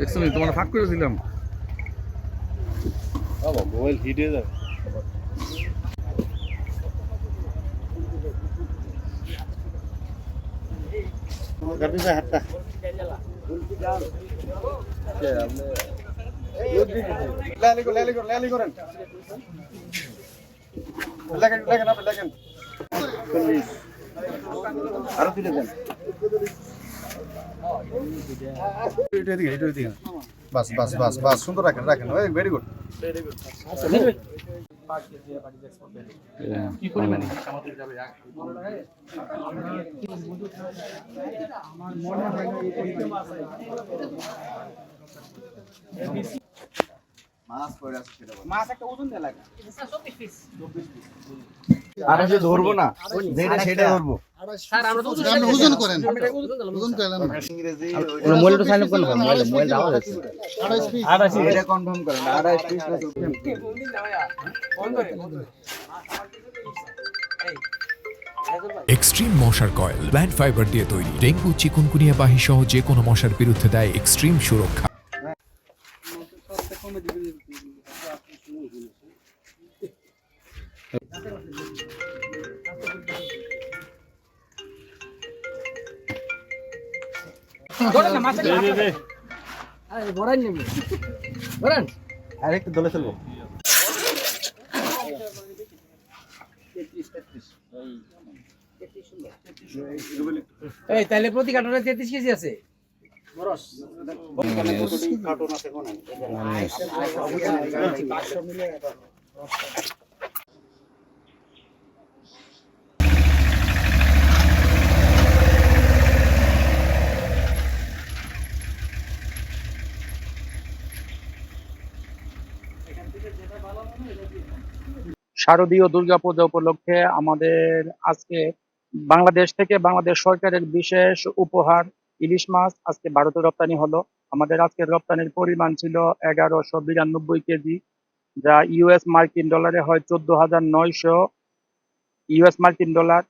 দেখছো নি তোমার ফাঁক করে দিলাম। মোবাইল হিট হয়ে যাবে। হাতটা আরো তুলে দেন। বাস বাস বাস বাস সুন্দর রাখেন রাখেন ভেরি গুড। কি পরিমাণে মাছ একটা ওজন দেয়া লাগে। আর যে ধরবো না, যেটা সেটা ধরবো। স্যার আমরা তো ওজন করেন ওজন করেন ইংরেজি মোবাইলটা সাইন আপ করুন মোবাইল দাও আছে 28 এটা কনফার্ম করেন 28 পিস না এক্সট্রিম মশার কয়েল প্ল্যান্ট ফাইবার দিয়ে তৈরি, ডেঙ্গু চিকুনগুনিয়া বাহি সহ যে কোনো মশার বিরুদ্ধে দেয় এক্সট্রিম সুরক্ষা। আরেকটু দলে চলবো। এই তাহলে প্রতি কার্টনে 33 কেজি আছে। কার্টুন আছে কোন শারদীয় দুর্গাপূজা উপলক্ষে আমাদের আজকে বাংলাদেশ থেকে বাংলাদেশ সরকারের বিশেষ উপহার ইলিশ মাছ আজকে ভারতে রপ্তানি হলো। আমাদের আজকের রপ্তানির পরিমাণ ছিল 1192 কেজি, যা ইউএস মার্কিন ডলারে হয় 14,900 ইউএস মার্কিন ডলার।